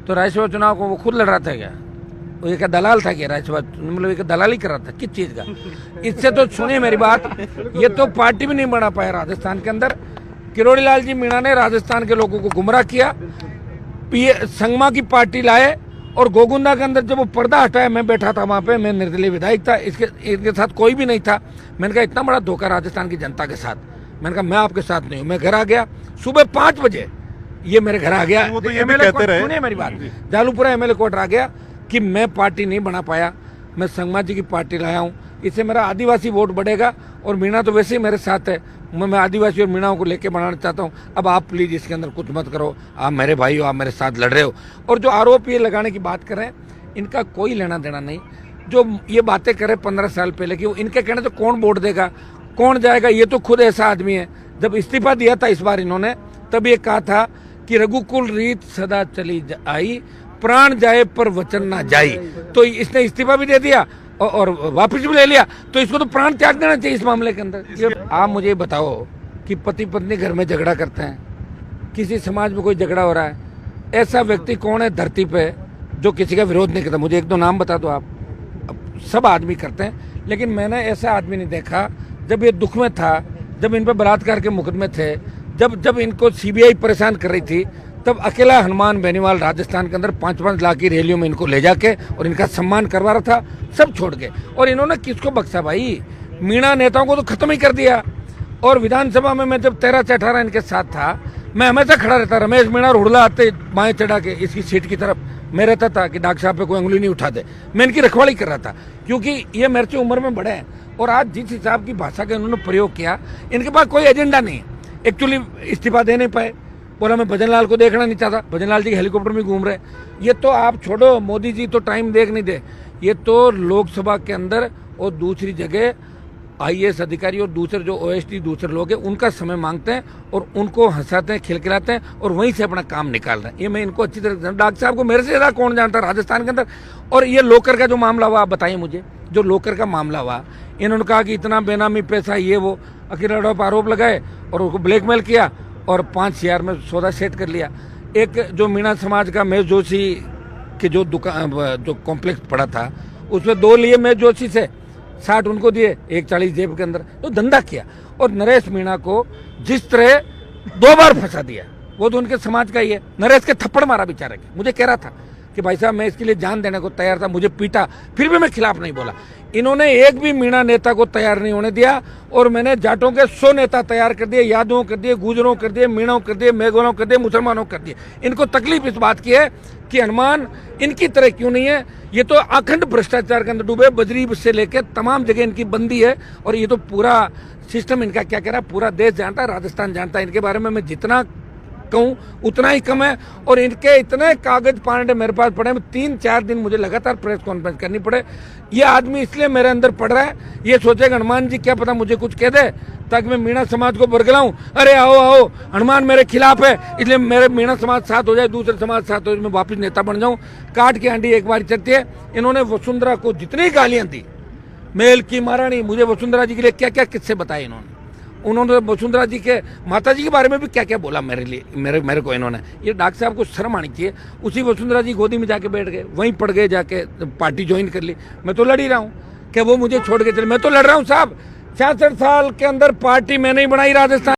तो राज्यसभा चुनाव को वो खुद लड़ रहा था क्या? वो एक दलाल था क्या राज्यसभा? मतलब एक दलाली कर रहा था किस चीज़ का? इससे तो सुनिए मेरी बात, ये तो पार्टी भी नहीं बना पाया राजस्थान के अंदर। किरोड़ी लाल जी मीणा ने राजस्थान के लोगों को गुमराह किया, संगमा की पार्टी लाए और गोगुंदा के अंदर जब वो पर्दा हटाया, मैं बैठा था वहाँ पे, मैं निर्दलीय विधायक था, इनके साथ कोई भी नहीं था। मैंने कहा इतना बड़ा धोखा राजस्थान की जनता के साथ। मैंने कहा मैं आपके साथ नहीं हूँ। मैं घर आ गया सुबह 5 बजे, ये मेरे घर आ गया। वो तो ये भी कहते रहे, सुनिए मेरी बात, जालूपुरा एमएलए कोर्ट आ गया कि मैं पार्टी नहीं बना पाया, मैं संगमा जी की पार्टी लाया हूँ, इससे मेरा आदिवासी वोट बढ़ेगा और मीणा तो वैसे ही मेरे साथ है, मैं आदिवासी और मीणाओं को लेके बनाना चाहता हूँ। अब आप प्लीज इसके अंदर कुछ मत करो, आप मेरे भाई हो, आप मेरे साथ लड़ रहे हो। और जो आरोप ये लगाने की बात कर रहे हैं, इनका कोई लेना देना नहीं। जो ये बातें करे 15 साल पहले की, इनके कहने तो कौन वोट देगा, कौन जाएगा? ये तो खुद ऐसा आदमी है। जब इस्तीफा दिया था इस बार इन्होंने, तब ये कहा था कि रघुकुल रीत सदा चली आई, प्राण जाए पर वचन ना जाई। तो इसने इस्तीफा भी दे दिया और वापस भी ले लिया, तो इसको तो प्राण त्याग देना चाहिए इस मामले के अंदर। आप मुझे बताओ कि पति पत्नी घर में झगड़ा करते हैं, किसी समाज में कोई झगड़ा हो रहा है, ऐसा व्यक्ति कौन है धरती पे जो किसी का विरोध नहीं करता? मुझे 1-2 नाम बता दो आप। सब आदमी करते हैं, लेकिन मैंने ऐसा आदमी नहीं देखा। जब ये दुख में था, जब इन पर बलात्कार के मुकदमे थे, जब इनको सीबीआई परेशान कर रही थी, तब अकेला हनुमान बेनीवाल राजस्थान के अंदर 5-5 लाख की रैलियों में इनको ले जाके और इनका सम्मान करवा रहा था, सब छोड़ के। और इन्होंने किसको बख्शा भाई? मीणा नेताओं को तो खत्म ही कर दिया। और विधानसभा में मैं जब 13 से 18 इनके साथ था, मैं हमेशा खड़ा रहता। रमेश मीणा और हुड़ला आते बाएं चढ़ा के इसकी सीट की तरफ, मैं रहता था कि डॉक्टर साहब पे कोई उंगली नहीं उठा दे। मैं इनकी रखवाली कर रहा था, क्योंकि ये मेरे से उम्र में बड़े हैं। और आज जिस हिसाब की भाषा का इन्होंने प्रयोग किया, इनके पास कोई एजेंडा नहीं है। एक्चुअली इस्तीफा दे नहीं पाए, बोला मैं भजन लाल को देखना नहीं चाहता, भजन लाल जी के हेलीकॉप्टर में घूम रहे। ये तो आप छोड़ो, मोदी जी तो टाइम देख नहीं दे। ये तो लोकसभा के अंदर और दूसरी जगह आईएएस अधिकारी और दूसरे जो ओएसडी दूसरे लोग हैं, उनका समय मांगते हैं और उनको हंसाते हैं, खिलखिलाते हैं और वहीं से अपना काम निकाल रहे हैं। ये मैं इनको अच्छी तरह, डॉक्टर साहब को मेरे से ज़्यादा कौन जानता है राजस्थान के अंदर। और ये लोकर का जो मामला हुआ, आप बताइए मुझे, जो लोकर का मामला हुआ, इन्होंने कहा कि इतना बेनामी पैसा ये वो, अखिल आरोप लगाए और उसको ब्लैकमेल किया और 5 शेयर में सौदा सेट कर लिया। एक जो मीणा समाज का महेश जोशी के जो दुकान, जो कॉम्प्लेक्स पड़ा था, उसमें 2 लिए महेश जोशी से, 60 उनको दिए, 140 जेब के अंदर, तो धंधा किया। और नरेश मीणा को जिस तरह 2 बार फंसा दिया, वो तो उनके समाज का ही है। नरेश के थप्पड़ मारा बेचारे के, मुझे कह रहा था कि भाई साहब मैं इसके लिए जान देने को तैयार था, मुझे पीटा, फिर भी मैं खिलाफ नहीं बोला। इन्होंने एक भी मीणा नेता को तैयार नहीं होने दिया। और मैंने जाटों के 100 नेता तैयार कर दिए, यादवों कर दिए, गुजरों कर दिए, मीणों कर दिए, मेघवालों कर दिए, मुसलमानों कर दिए। इनको तकलीफ इस बात की है कि हनुमान इनकी तरह क्यों नहीं है। ये तो अखंड भ्रष्टाचार के अंदर डूबे, बजरी से लेकर तमाम जगह इनकी बंदी है। और ये तो पूरा सिस्टम इनका क्या कह रहा है, पूरा देश जानता है, राजस्थान जानता है। इनके बारे में मैं जितना कहूँ उतना ही कम है। और इनके इतने कागज पांडे मेरे पास पड़े, 3-4 दिन मुझे लगातार प्रेस कॉन्फ्रेंस करनी पड़े। ये आदमी इसलिए मेरे अंदर पड़ रहा है, ये सोचेगा हनुमान जी क्या पता मुझे कुछ कह दे ताकि मैं मीणा समाज को बरगलाऊं। अरे आओ आओ, हनुमान मेरे खिलाफ है, इसलिए मेरे मीणा समाज साथ हो जाए, दूसरे समाज साथ हो जाए, मैं वापस नेता बन जाऊं। काट की आंडी एक बार चलती है। इन्होंने वसुंधरा को जितनी गालियां दी, मेल की महारानी, मुझे वसुंधरा जी के लिए क्या क्या किस्से बताए इन्होंने। उन्होंने वसुंधरा जी के माता जी के बारे में भी क्या क्या बोला मेरे लिए, मेरे को इन्होंने। ये डॉक्टर साहब को शर्म आनी चाहिए। उसी वसुंधरा जी गोदी में जाके बैठ गए, वहीं पड़ गए, जाके पार्टी ज्वाइन कर ली। मैं तो लड़ ही रहा हूँ कि वो मुझे छोड़ के चले, मैं तो लड़ रहा हूँ साहब। 66 साल के अंदर पार्टी मैंने ही बनाई राजस्थान।